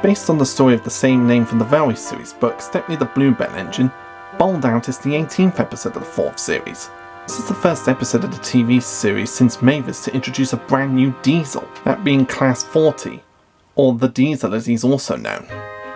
Based on the story of the same name from the Railway series book, Stepney the Bluebell engine, Bowled Out is the 18th episode of the 4th series. This is the first episode of the TV series since Mavis to introduce a brand new diesel, that being Class 40, or the Diesel as he's also known.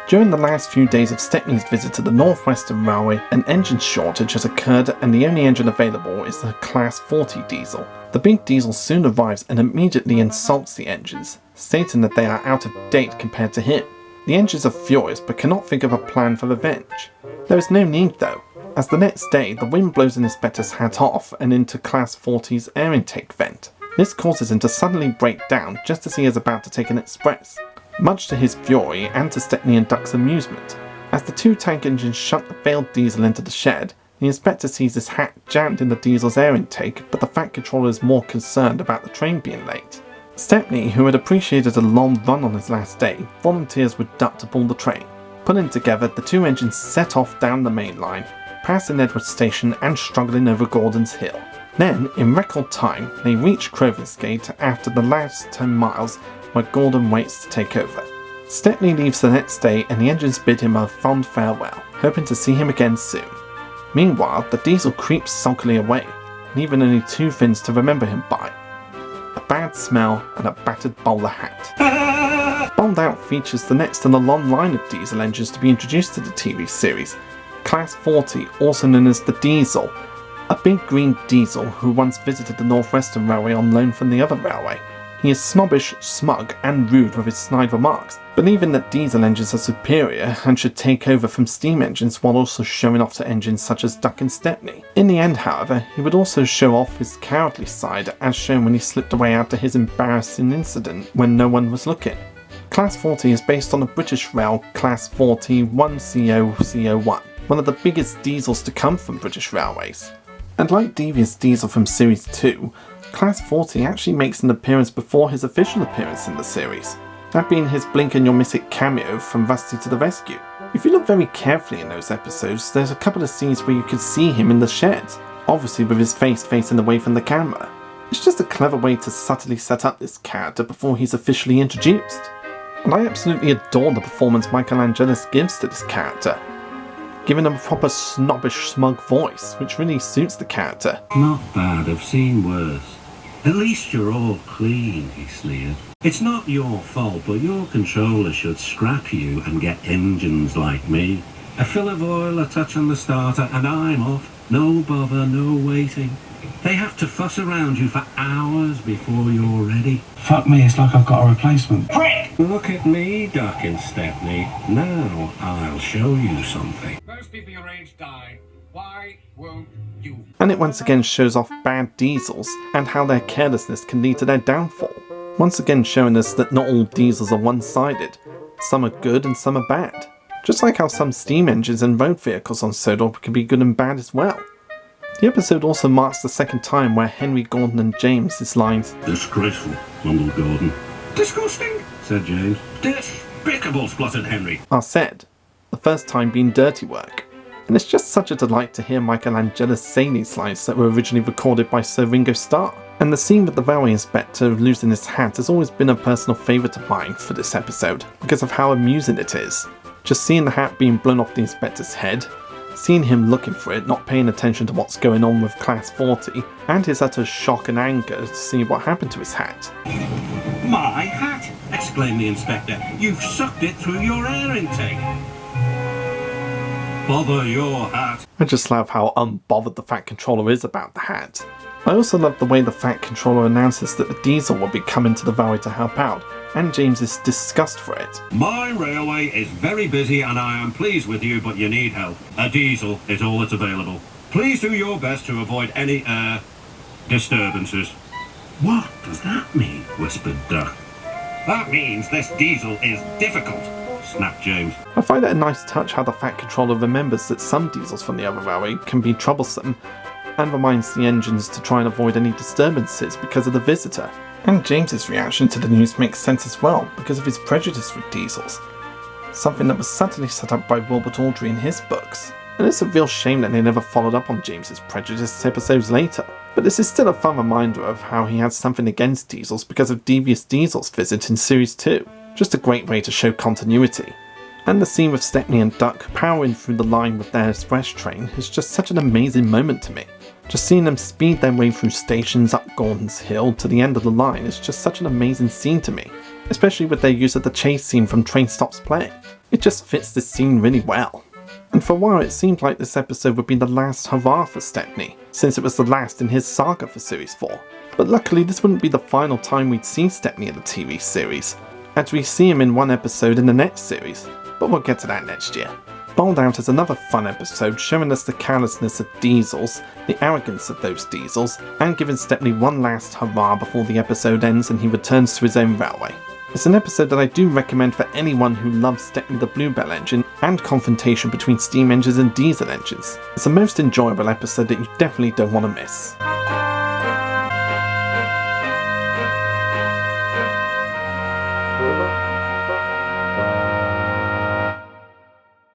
During the last few days of Stepney's visit to the North Western Railway, an engine shortage has occurred and the only engine available is the Class 40 diesel. The big diesel soon arrives and immediately insults the engines, stating that they are out of date compared to him. The engines are furious but cannot think of a plan for revenge. There is no need though, as the next day the wind blows an inspector's hat off and into Class 40's air intake vent. This causes him to suddenly break down just as he is about to take an express, much to his fury and to Stepney and Duck's amusement. As the two tank engines shunt the failed diesel into the shed, the inspector sees his hat jammed in the diesel's air intake, but the Fat Controller is more concerned about the train being late. Stepney, who had appreciated a long run on his last day, volunteers with Duck to pull the train. Pulling together, the two engines set off down the main line, passing Edward Station and struggling over Gordon's Hill. Then, in record time, they reach Crowthers Gate after the last 10 miles, where Gordon waits to take over. Stepney leaves the next day and the engines bid him a fond farewell, hoping to see him again soon. Meanwhile, the diesel creeps sulkily away, leaving only two things to remember him by: a bad smell and a battered bowler hat. Bowled Out features the next in a long line of diesel engines to be introduced to the TV series, Class 40, also known as the Diesel, a big green diesel who once visited the North Western Railway on loan from the other railway. He is snobbish, smug and rude with his snide remarks, believing that diesel engines are superior and should take over from steam engines while also showing off to engines such as Duck and Stepney. In the end, however, he would also show off his cowardly side as shown when he slipped away after his embarrassing incident when no one was looking. Class 40 is based on the British Rail Class 40 1CO01, one of the biggest diesels to come from British Railways. And like Devious Diesel from Series 2, Class 40 actually makes an appearance before his official appearance in the series, that being his Blink and You'll Miss It cameo from Rusty to the Rescue. If you look very carefully in those episodes, there's a couple of scenes where you can see him in the shed, obviously with his face facing away from the camera. It's just a clever way to subtly set up this character before he's officially introduced. And I absolutely adore the performance Michelangelis gives to this character, giving him a proper snobbish, smug voice, which really suits the character. Not bad, I've seen worse. At least you're all clean, he sneered. It's not your fault, but your controller should scrap you and get engines like me. A fill of oil, a touch on the starter, and I'm off. No bother, no waiting. They have to fuss around you for hours before you're ready. Fuck me, it's like I've got a replacement. Prick! Look at me, Duck and Stepney. Now I'll show you something. Most people your age die. Why won't you? And it once again shows off bad diesels and how their carelessness can lead to their downfall. Once again showing us that not all diesels are one-sided. Some are good and some are bad. Just like how some steam engines and road vehicles on Sodor can be good and bad as well. The episode also marks the second time where Henry, Gordon and James' lines Disgraceful, mumbled Gordon. Disgusting, said James. Despicable, spluttered Henry. are said, the first time being dirty work. And it's just such a delight to hear Michelangelis say these lines that were originally recorded by Sir Ringo Starr. And the scene with the railway inspector losing his hat has always been a personal favourite of mine for this episode, because of how amusing it is. Just seeing the hat being blown off the inspector's head, seeing him looking for it, not paying attention to what's going on with Class 40, and his utter shock and anger to see what happened to his hat. My hat! Exclaimed the inspector. You've sucked it through your air intake. Bother your hat. I just love how unbothered the Fat Controller is about the hat. I also love the way the Fat Controller announces that the diesel will be coming to the railway to help out, and James's disgust for it. My railway is very busy and I am pleased with you, but you need help. A diesel is all that's available. Please do your best to avoid any disturbances. What does that mean? Whispered Duck. That means this diesel is difficult, snapped James. I find it a nice touch how the Fat Controller remembers that some diesels from the other railway can be troublesome, and reminds the engines to try and avoid any disturbances because of the visitor. And James's reaction to the news makes sense as well, because of his prejudice with diesels. Something that was subtly set up by Wilbert Awdry in his books. And it's a real shame that they never followed up on James's prejudice episodes later. But this is still a fun reminder of how he had something against diesels because of Devious Diesel's visit in Series 2. Just a great way to show continuity. And the scene with Stepney and Duck powering through the line with their express train is just such an amazing moment to me. Just seeing them speed their way through stations up Gordon's Hill to the end of the line is just such an amazing scene to me, especially with their use of the chase scene from Train Stops Playing. It just fits this scene really well. And for a while it seemed like this episode would be the last hurrah for Stepney, since it was the last in his saga for Series 4. But luckily this wouldn't be the final time we'd see Stepney in the TV series, as we see him in one episode in the next series, but we'll get to that next year. Bowled Out is another fun episode showing us the carelessness of diesels, the arrogance of those diesels, and giving Stepney one last hurrah before the episode ends and he returns to his own railway. It's an episode that I do recommend for anyone who loves Stepney the Bluebell engine and confrontation between steam engines and diesel engines. It's a most enjoyable episode that you definitely don't want to miss.